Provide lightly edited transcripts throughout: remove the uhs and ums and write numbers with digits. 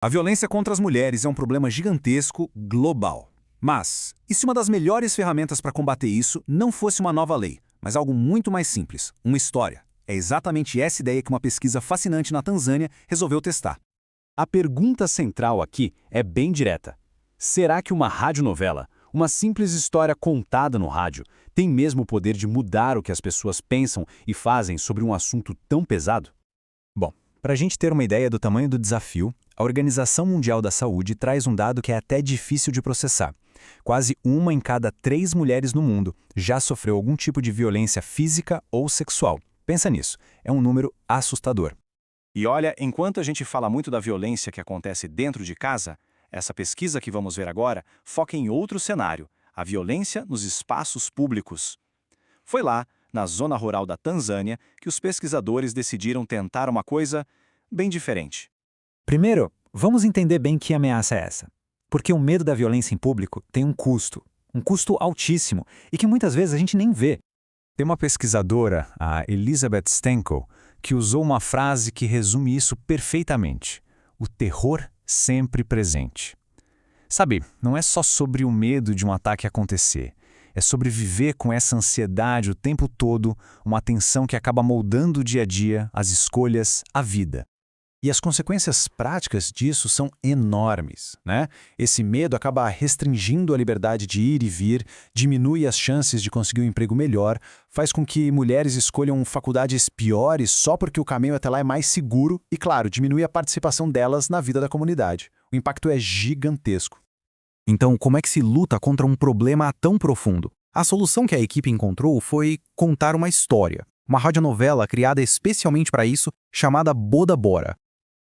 A violência contra as mulheres é um problema gigantesco, global. Mas, e se uma das melhores ferramentas para combater isso não fosse uma nova lei, mas algo muito mais simples, uma história? É exatamente essa ideia que uma pesquisa fascinante na Tanzânia resolveu testar. A pergunta central aqui é bem direta. Será que uma radionovela, uma simples história contada no rádio, tem mesmo o poder de mudar o que as pessoas pensam e fazem sobre um assunto tão pesado? Bom, para a gente ter uma ideia do tamanho do desafio, a Organização Mundial da Saúde traz um dado que é até difícil de processar. Quase 1 em cada 3 mulheres no mundo já sofreu algum tipo de violência física ou sexual. Pensa nisso, é um número assustador. E olha, enquanto a gente fala muito da violência que acontece dentro de casa, essa pesquisa que vamos ver agora foca em outro cenário, a violência nos espaços públicos. Foi lá, na zona rural da Tanzânia, que os pesquisadores decidiram tentar uma coisa bem diferente. Primeiro, vamos entender bem que ameaça é essa. Porque o medo da violência em público tem um custo altíssimo, e que muitas vezes a gente nem vê. Tem uma pesquisadora, a Elizabeth Stenkel, que usou uma frase que resume isso perfeitamente: o terror sempre presente. Sabe, não é só sobre o medo de um ataque acontecer, é sobre viver com essa ansiedade o tempo todo, uma tensão que acaba moldando o dia a dia, as escolhas, a vida. E as consequências práticas disso são enormes, né? Esse medo acaba restringindo a liberdade de ir e vir, diminui as chances de conseguir um emprego melhor, faz com que mulheres escolham faculdades piores só porque o caminho até lá é mais seguro e, claro, diminui a participação delas na vida da comunidade. O impacto é gigantesco. Então, como é que se luta contra um problema tão profundo? A solução que a equipe encontrou foi contar uma história. Uma radionovela criada especialmente para isso, chamada Boda Bora.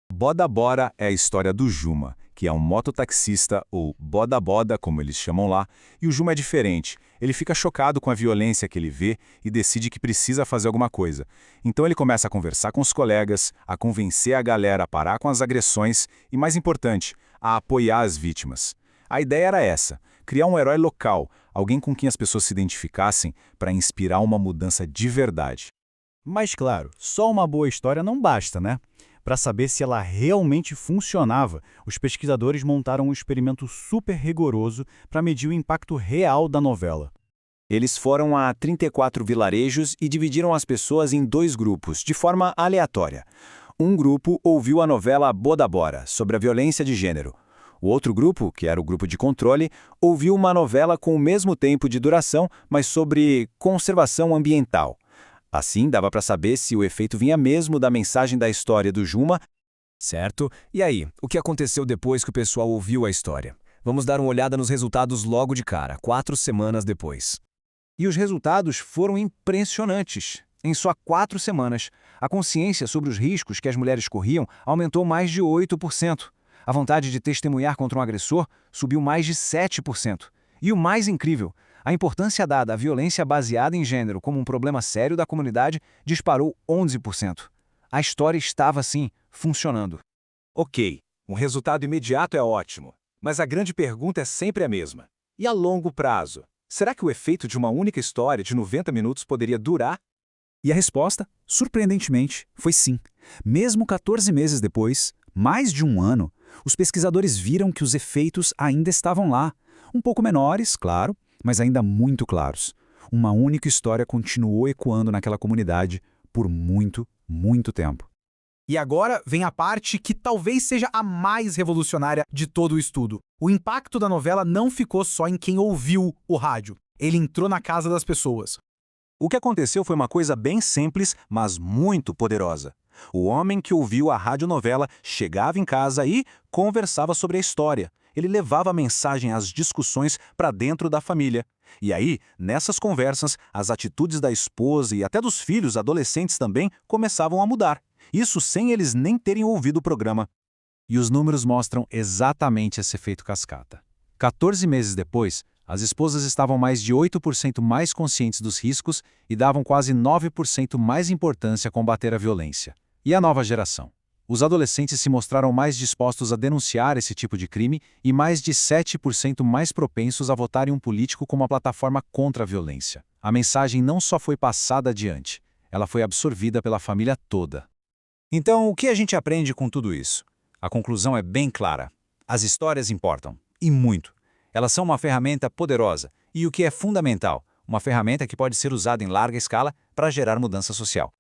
Boda Bora é a história do Juma, que é um mototaxista, ou Boda Boda, como eles chamam lá, e o Juma é diferente. Ele fica chocado com a violência que ele vê e decide que precisa fazer alguma coisa. Então ele começa a conversar com os colegas, a convencer a galera a parar com as agressões e, mais importante, a apoiar as vítimas. A ideia era essa, criar um herói local, alguém com quem as pessoas se identificassem para inspirar uma mudança de verdade. Mas claro, só uma boa história não basta, né? Para saber se ela realmente funcionava, os pesquisadores montaram um experimento super rigoroso para medir o impacto real da novela. Eles foram a 34 vilarejos e dividiram as pessoas em 2 grupos, de forma aleatória. Um grupo ouviu a novela Boda Bora, sobre a violência de gênero. O outro grupo, que era o grupo de controle, ouviu uma novela com o mesmo tempo de duração, mas sobre conservação ambiental. Assim, dava para saber se o efeito vinha mesmo da mensagem da história do Juma. Certo? E aí, o que aconteceu depois que o pessoal ouviu a história? Vamos dar uma olhada nos resultados logo de cara, 4 semanas depois. E os resultados foram impressionantes. Em só 4 semanas, a consciência sobre os riscos que as mulheres corriam aumentou mais de 8%. A vontade de testemunhar contra um agressor subiu mais de 7%. E o mais incrível, a importância dada à violência baseada em gênero como um problema sério da comunidade disparou 11%. A história estava, sim, funcionando. Ok, um resultado imediato é ótimo, mas a grande pergunta é sempre a mesma. E a longo prazo? Será que o efeito de uma única história de 90 minutos poderia durar? E a resposta, surpreendentemente, foi sim. Mesmo 14 meses depois, mais de um ano, os pesquisadores viram que os efeitos ainda estavam lá. Um pouco menores, claro, mas ainda muito claros. Uma única história continuou ecoando naquela comunidade por muito, muito tempo. E agora vem a parte que talvez seja a mais revolucionária de todo o estudo. O impacto da novela não ficou só em quem ouviu o rádio. Ele entrou na casa das pessoas. O que aconteceu foi uma coisa bem simples, mas muito poderosa. O homem que ouviu a radionovela chegava em casa e conversava sobre a história. Ele levava a mensagem às discussões para dentro da família. E aí, nessas conversas, as atitudes da esposa e até dos filhos adolescentes também começavam a mudar. Isso sem eles nem terem ouvido o programa. E os números mostram exatamente esse efeito cascata. 14 meses depois, as esposas estavam mais de 8% mais conscientes dos riscos e davam quase 9% mais importância a combater a violência. E a nova geração? Os adolescentes se mostraram mais dispostos a denunciar esse tipo de crime e mais de 7% mais propensos a votarem um político como uma plataforma contra a violência. A mensagem não só foi passada adiante, ela foi absorvida pela família toda. Então, o que a gente aprende com tudo isso? A conclusão é bem clara. As histórias importam, e muito. Elas são uma ferramenta poderosa e, o que é fundamental, uma ferramenta que pode ser usada em larga escala para gerar mudança social.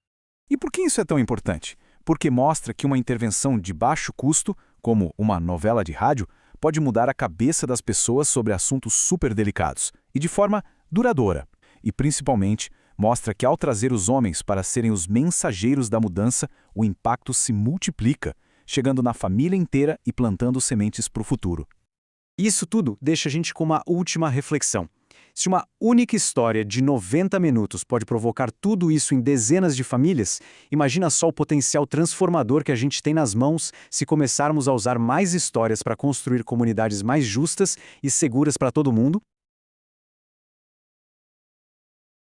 E por que isso é tão importante? Porque mostra que uma intervenção de baixo custo, como uma novela de rádio, pode mudar a cabeça das pessoas sobre assuntos super delicados e de forma duradoura. E, principalmente, mostra que ao trazer os homens para serem os mensageiros da mudança, o impacto se multiplica, chegando na família inteira e plantando sementes para o futuro. Isso tudo deixa a gente com uma última reflexão. Se uma única história de 90 minutos pode provocar tudo isso em dezenas de famílias, imagina só o potencial transformador que a gente tem nas mãos se começarmos a usar mais histórias para construir comunidades mais justas e seguras para todo mundo